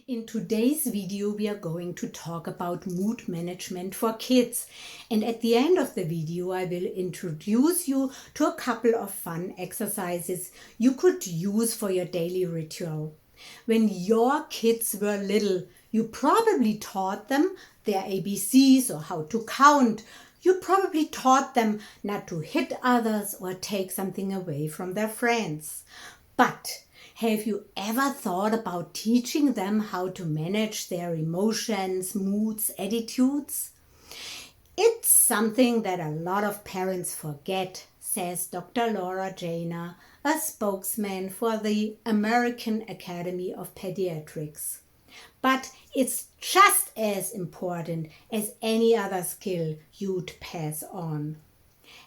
In today's video, we are going to talk about mood management for kids. And at the end of the video, I will introduce you to a couple of fun exercises you could use for your daily ritual. When your kids were little, you probably taught them their ABCs or how to count. You probably taught them not to hit others or take something away from their friends. But have you ever thought about teaching them how to manage their emotions, moods, attitudes? It's something that a lot of parents forget, says Dr. Laura Jaina, a spokesman for the American Academy of Pediatrics. But it's just as important as any other skill you'd pass on.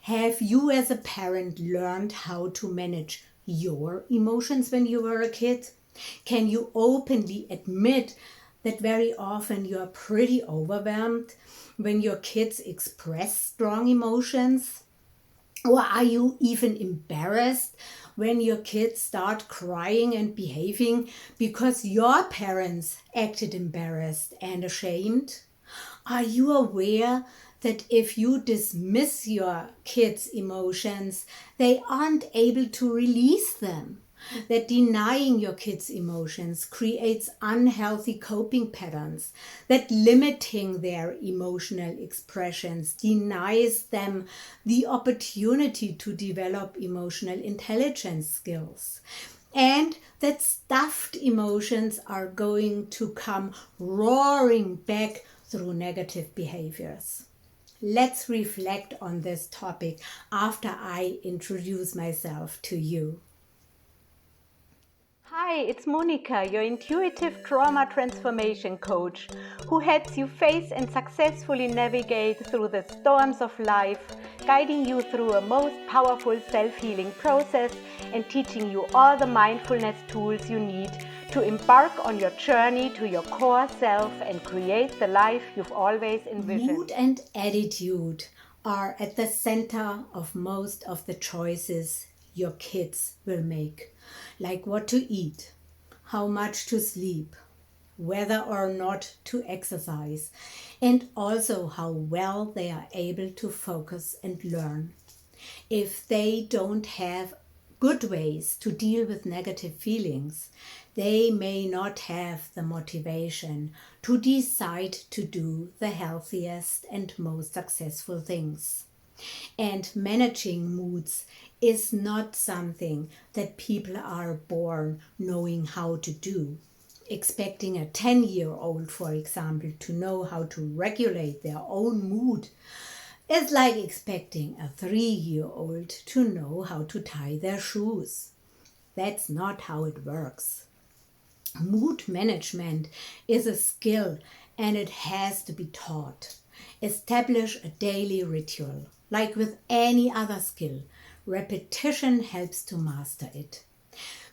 Have you as a parent learned how to manage your emotions when you were a kid? Can you openly admit that very often you are pretty overwhelmed when your kids express strong emotions? Or are you even embarrassed when your kids start crying and behaving because your parents acted embarrassed and ashamed? Are you aware that if you dismiss your kids' emotions, they aren't able to release them? That denying your kids' emotions creates unhealthy coping patterns, that limiting their emotional expressions denies them the opportunity to develop emotional intelligence skills, and that stuffed emotions are going to come roaring back through negative behaviors. Let's reflect on this topic after I introduce myself to you. Hi, it's Monika, your intuitive trauma transformation coach, who helps you face and successfully navigate through the storms of life, guiding you through a most powerful self-healing process and teaching you all the mindfulness tools you need to embark on your journey to your core self and create the life you've always envisioned. Mood and attitude are at the center of most of the choices your kids will make, like what to eat, how much to sleep, whether or not to exercise, and also how well they are able to focus and learn. If they don't have good ways to deal with negative feelings, they may not have the motivation to decide to do the healthiest and most successful things. And managing moods is not something that people are born knowing how to do. Expecting a 10-year-old, for example, to know how to regulate their own mood is like expecting a 3-year-old to know how to tie their shoes. That's not how it works. Mood management is a skill and it has to be taught. Establish a daily ritual. Like with any other skill, repetition helps to master it.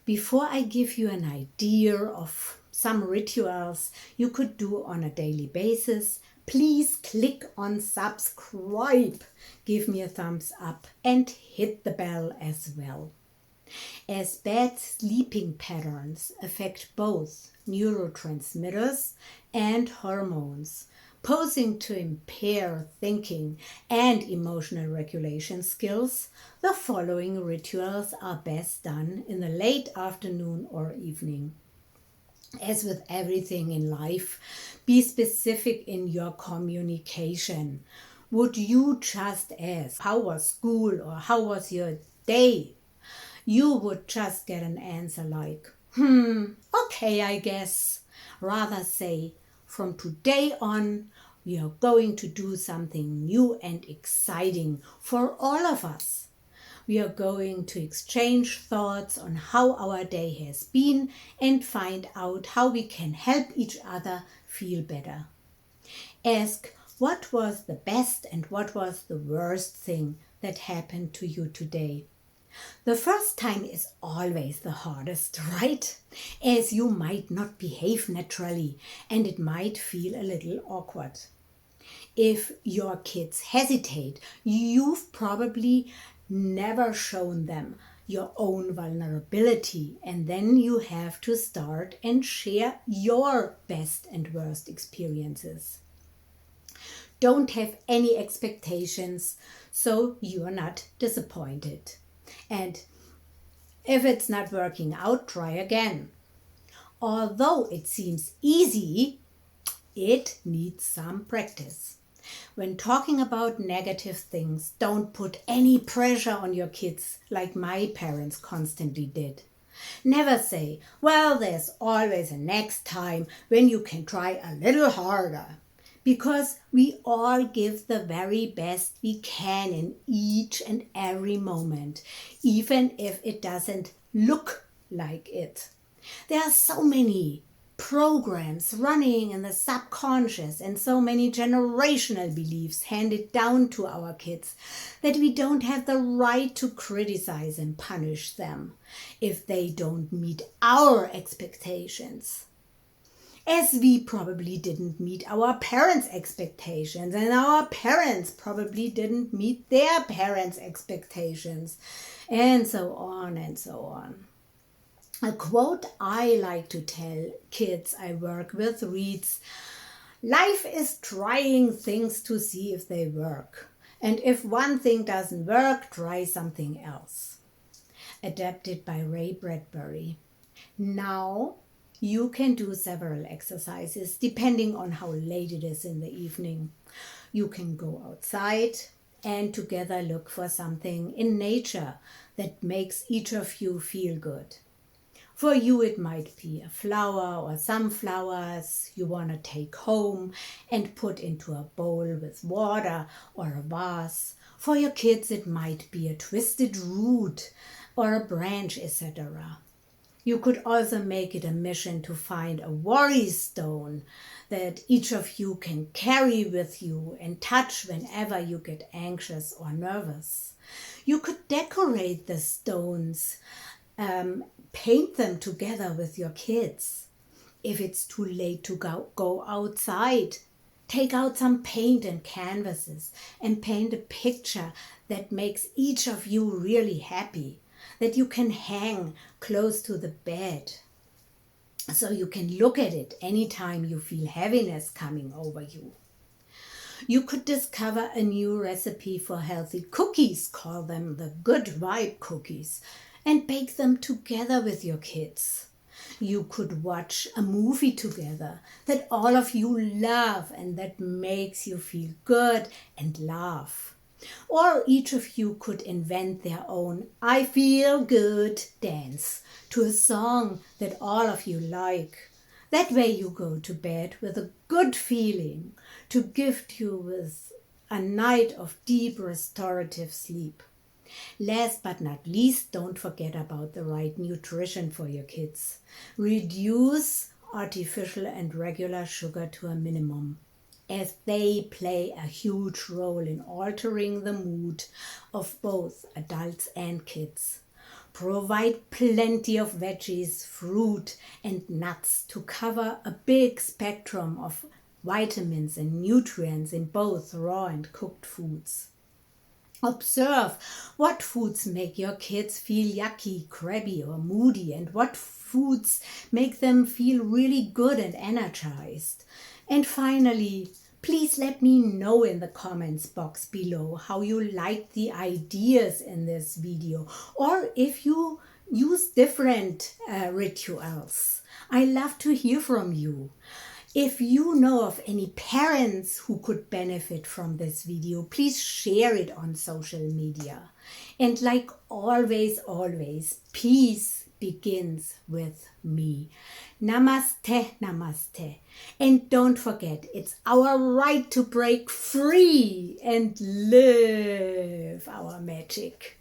Before I give you an idea of some rituals you could do on a daily basis, please click on subscribe, give me a thumbs up and hit the bell as well. As bad sleeping patterns affect both neurotransmitters and hormones, posing to impair thinking and emotional regulation skills, the following rituals are best done in the late afternoon or evening. As with everything in life, be specific in your communication. Would you just ask, how was school or how was your day? You would just get an answer like, okay, I guess. Rather say, from today on, we are going to do something new and exciting for all of us. We are going to exchange thoughts on how our day has been and find out how we can help each other feel better. Ask, what was the best and what was the worst thing that happened to you today? The first time is always the hardest, right? As you might not behave naturally and it might feel a little awkward. If your kids hesitate, you've probably never shown them your own vulnerability, and then you have to start and share your best and worst experiences. Don't have any expectations so you're not disappointed. And if it's not working out, try again. Although it seems easy, it needs some practice. When talking about negative things, don't put any pressure on your kids like my parents constantly did. Never say, well, there's always a next time when you can try a little harder. Because we all give the very best we can in each and every moment, even if it doesn't look like it. There are so many programs running in the subconscious and so many generational beliefs handed down to our kids that we don't have the right to criticize and punish them if they don't meet our expectations. As we probably didn't meet our parents' expectations, and our parents probably didn't meet their parents' expectations, and so on and so on. A quote I like to tell kids I work with reads, "Life is trying things to see if they work. And if one thing doesn't work, try something else." Adapted by Ray Bradbury. Now, you can do several exercises depending on how late it is in the evening. You can go outside and together look for something in nature that makes each of you feel good. For you, it might be a flower or some flowers you want to take home and put into a bowl with water or a vase. For your kids, it might be a twisted root or a branch, etc. You could also make it a mission to find a worry stone that each of you can carry with you and touch whenever you get anxious or nervous. You could decorate the stones, paint them together with your kids. If it's too late to go outside, take out some paint and canvases and paint a picture that makes each of you really happy, that you can hang close to the bed so you can look at it anytime you feel heaviness coming over you. You could discover a new recipe for healthy cookies, call them the Good Vibe cookies, and bake them together with your kids. You could watch a movie together that all of you love and that makes you feel good and laugh. Or each of you could invent their own "I feel good" dance to a song that all of you like. That way you go to bed with a good feeling to gift you with a night of deep restorative sleep. Last but not least, don't forget about the right nutrition for your kids. Reduce artificial and regular sugar to a minimum, as they play a huge role in altering the mood of both adults and kids. Provide plenty of veggies, fruit, and nuts to cover a big spectrum of vitamins and nutrients in both raw and cooked foods. Observe what foods make your kids feel yucky, crabby, or moody, and what foods make them feel really good and energized. And finally, please let me know in the comments box below how you liked the ideas in this video, or if you use different rituals. I love to hear from you. If you know of any parents who could benefit from this video, please share it on social media. And like always, peace begins with me. Namaste, namaste. And don't forget, it's our right to break free and live our magic.